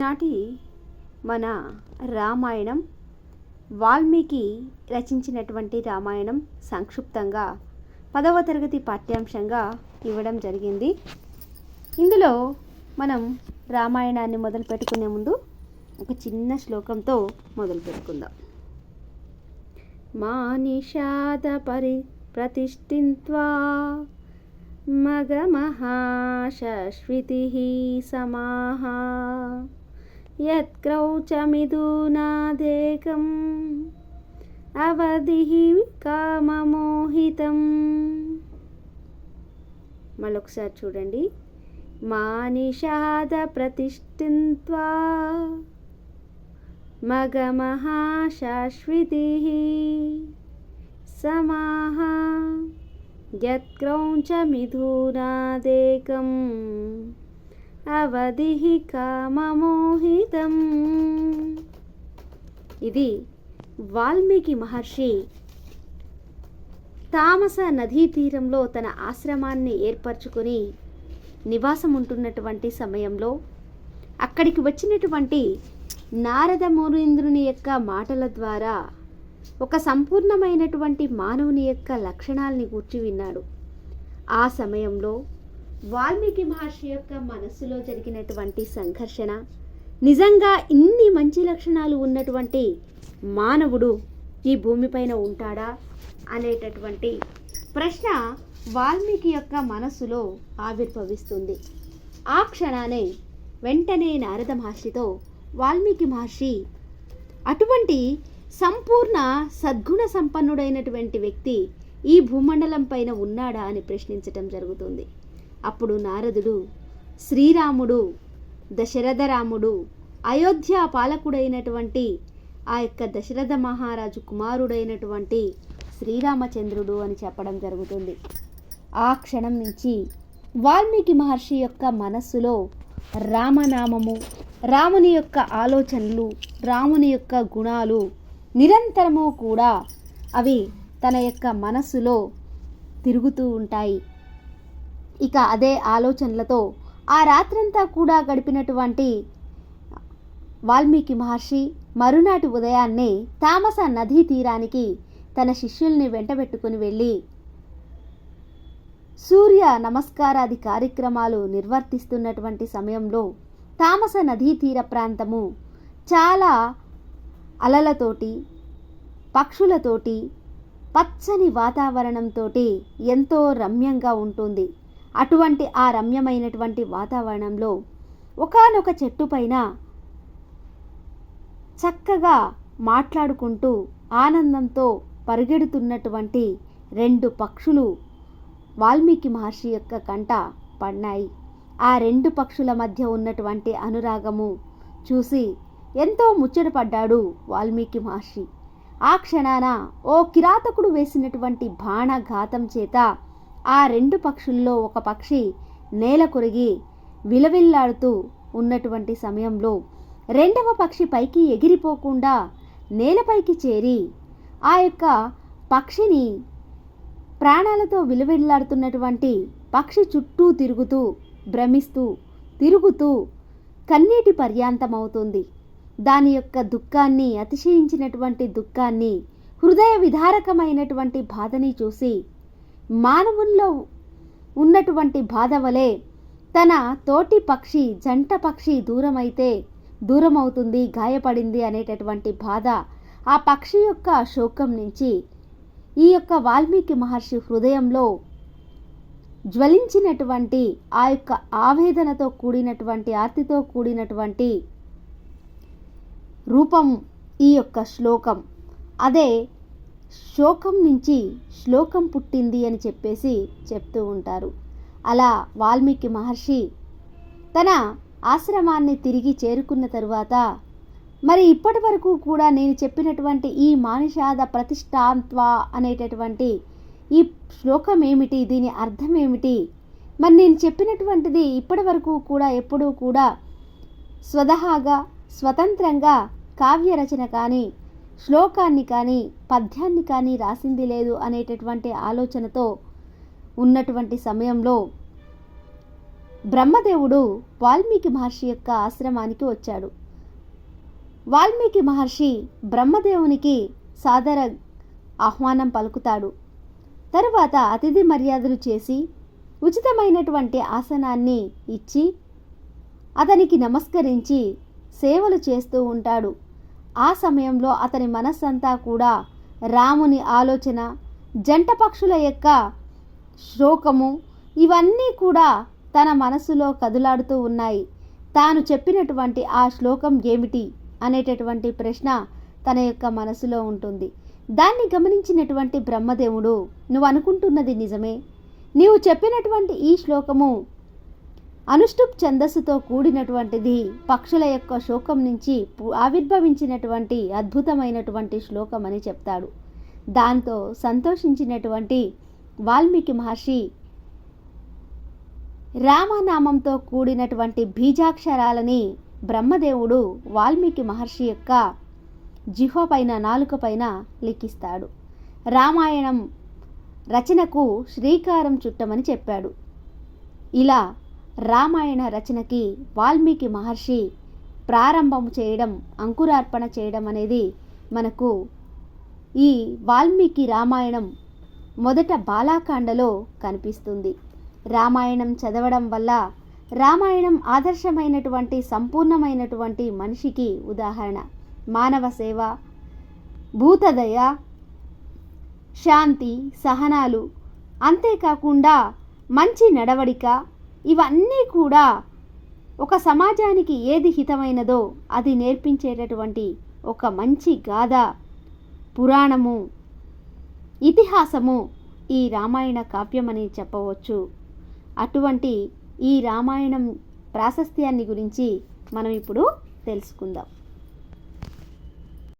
నాటి మన రామాయణం వాల్మీకి రచించినటువంటి రామాయణం సంక్షిప్తంగా 10వ తరగతి పాఠ్యాంశంగా ఇవ్వడం జరిగింది. ఇందులో మనం రామాయణాన్ని మొదలు పెట్టుకునే ముందు ఒక చిన్న శ్లోకంతో మొదలు పెట్టుకుందాం. మానిషాద ప్రతిష్ఠిత్వా మగమహాశ్వితిః సమాః యత్క్రౌచమిథునాదేకం అవధిః కామమోహితం. మళ్ళొకసారి చూడండి. మానిషాద ప్రతిష్ఠిత్వా మగమహాశ్వితిః సమాః యత్క్రౌచమిథునాదేకం అవధిః కామమోహితం. ఇది వాల్మీకి మహర్షి తామస నదీ తీరంలో తన ఆశ్రమాన్ని ఏర్పరచుకొని నివాసం ఉంటున్నటువంటి సమయంలో అక్కడికి వచ్చినటువంటి నారద మునీంద్రుని యొక్క మాటల ద్వారా ఒక సంపూర్ణమైనటువంటి మానవుని యొక్క లక్షణాలని గూర్చి విన్నాడు. ఆ సమయంలో వాల్మీకి మహర్షి యొక్క మనస్సులో జరిగినటువంటి సంఘర్షణ, నిజంగా ఇన్ని మంచి లక్షణాలు ఉన్నటువంటి మానవుడు ఈ భూమిపైన ఉంటాడా అనేటటువంటి ప్రశ్న వాల్మీకి యొక్క మనస్సులో ఆవిర్భవిస్తుంది. ఆ క్షణానే వెంటనే నారద మహర్షితో వాల్మీకి మహర్షి అటువంటి సంపూర్ణ సద్గుణ సంపన్నుడైనటువంటి వ్యక్తి ఈ భూమండలం పైన ఉన్నాడా అని ప్రశ్నించటం జరుగుతుంది. అప్పుడు నారదుడు శ్రీరాముడు, దశరథ రాముడు, అయోధ్య పాలకుడైనటువంటి ఆ యొక్క దశరథ మహారాజు కుమారుడైనటువంటి శ్రీరామచంద్రుడు అని చెప్పడం జరుగుతుంది. ఆ క్షణం నుంచి వాల్మీకి మహర్షి యొక్క మనస్సులో రామనామము, రాముని యొక్క ఆలోచనలు, రాముని యొక్క గుణాలు నిరంతరము కూడా అవి తన యొక్క మనస్సులో తిరుగుతూ ఉంటాయి. ఇక అదే ఆలోచనలతో ఆ రాత్రంతా కూడా గడిపినటువంటి వాల్మీకి మహర్షి మరునాటి ఉదయాన్నే తామస నదీ తీరానికి తన శిష్యుల్ని వెంటబెట్టుకుని వెళ్ళి సూర్య నమస్కారాది కార్యక్రమాలు నిర్వర్తిస్తున్నటువంటి సమయంలో తామస నదీ తీర ప్రాంతము చాలా అలలతోటి, పక్షులతోటి, పచ్చని వాతావరణంతో ఎంతో రమ్యంగా ఉంటుంది. అటువంటి ఆ రమ్యమైనటువంటి వాతావరణంలో ఒకానొక చెట్టు పైన చక్కగా మాట్లాడుకుంటూ ఆనందంతో పరిగెడుతున్నటువంటి 2 పక్షులు వాల్మీకి మహర్షి యొక్క కంట పడినాయి. ఆ 2 పక్షుల మధ్య ఉన్నటువంటి అనురాగము చూసి ఎంతో ముచ్చటపడ్డాడు వాల్మీకి మహర్షి. ఆ క్షణాన ఓ కిరాతకుడు వేసినటువంటి బాణఘాతం చేత ఆ 2 పక్షుల్లో ఒక పక్షి నేల కొరిగి విలవిల్లాడుతూ ఉన్నటువంటి సమయంలో 2వ పక్షి పైకి ఎగిరిపోకుండా నేలపైకి చేరి ఆ యొక్క పక్షిని ప్రాణాలతో విలవిల్లాడుతున్నటువంటి పక్షి చుట్టూ తిరుగుతూ భ్రమిస్తూ తిరుగుతూ కన్నీటి పర్యాంతమవుతుంది. దాని యొక్క దుఃఖాన్ని, అతిశయించినటువంటి దుఃఖాన్ని, హృదయ విదారకమైనటువంటి బాధని చూసి మానవుల్లో ఉన్నటువంటి బాధ వలె తన తోటి పక్షి, జంట పక్షి దూరమవుతుంది, గాయపడింది అనేటటువంటి బాధ ఆ పక్షి యొక్క శోకం నుంచి ఈ యొక్క వాల్మీకి మహర్షి హృదయంలో జ్వలించినటువంటి ఆ యొక్క ఆవేదనతో కూడినటువంటి, ఆర్తితో కూడినటువంటి రూపం ఈ యొక్క శ్లోకం. అదే శోకం నుంచి శ్లోకం పుట్టింది అని చెప్పేసి చెప్తూ ఉంటారు. అలా వాల్మీకి మహర్షి తన ఆశ్రమాన్ని తిరిగి చేరుకున్న తరువాత మరి ఇప్పటి వరకు కూడా నేను చెప్పినటువంటి ఈ మానిషాద ప్రతిష్ఠాత్వా అనేటటువంటి ఈ శ్లోకం ఏమిటి, దీని అర్థం ఏమిటి, మరి నేను చెప్పినటువంటిది ఇప్పటి వరకు కూడా ఎప్పుడూ కూడా స్వతహాగా స్వతంత్రంగా కావ్య రచన కానీ, శ్లోకాన్ని కానీ, పద్యాన్ని కానీ రాసింది లేదు అనేటటువంటి ఆలోచనతో ఉన్నటువంటి సమయంలో బ్రహ్మదేవుడు వాల్మీకి మహర్షి యొక్క ఆశ్రమానికి వచ్చాడు. వాల్మీకి మహర్షి బ్రహ్మదేవునికి సాదర ఆహ్వానం పలుకుతాడు. తరువాత అతిథి మర్యాదలు చేసి ఉచితమైనటువంటి ఆసనాన్ని ఇచ్చి అతనికి నమస్కరించి సేవలు చేస్తూ ఉంటాడు. ఆ సమయంలో అతని మనస్సంతా కూడా రాముని ఆలోచన, జంట పక్షుల యొక్క శోకము ఇవన్నీ కూడా తన మనసులో కదులాడుతూ ఉన్నాయి. తాను చెప్పినటువంటి ఆ శ్లోకం ఏమిటి అనేటటువంటి ప్రశ్న తన యొక్క మనసులో ఉంటుంది. దాన్ని గమనించినటువంటి బ్రహ్మదేవుడు, నువ్వు అనుకుంటున్నది నిజమే, నీవు చెప్పినటువంటి ఈ శ్లోకము అనుష్టుప్ ఛందస్సుతో కూడినటువంటిది, పక్షుల యొక్క శోకం నుంచి ఆవిర్భవించినటువంటి అద్భుతమైనటువంటి శ్లోకం అని చెప్తాడు. దాంతో సంతోషించినటువంటి వాల్మీకి మహర్షి రామనామంతో కూడినటువంటి బీజాక్షరాలని బ్రహ్మదేవుడు వాల్మీకి మహర్షి యొక్క జిహ్వ పైన, నాలుక పైన లిఖిస్తాడు. రామాయణం రచనకు శ్రీకారం చుట్టమని చెప్పాడు. ఇలా రామాయణ రచనకి వాల్మీకి మహర్షి ప్రారంభం చేయడం, అంకురార్పణ చేయడం అనేది మనకు ఈ వాల్మీకి రామాయణం మొదట బాలాకాండలో కనిపిస్తుంది. రామాయణం చదవడం వల్ల రామాయణం ఆదర్శమైనటువంటి సంపూర్ణమైనటువంటి మనిషికి ఉదాహరణ. మానవ సేవ, భూతదయ, శాంతి, సహనాలు, అంతేకాకుండా మంచి నడవడిక, ఇవన్నీ కూడా ఒక సమాజానికి ఏది హితమైనదో అది నేర్పించేటటువంటి ఒక మంచి గాథ, పురాణము, ఇతిహాసము ఈ రామాయణ కావ్యమని చెప్పవచ్చు. అటువంటి ఈ రామాయణం ప్రాశస్త్యాన్ని గురించి మనం ఇప్పుడు తెలుసుకుందాం.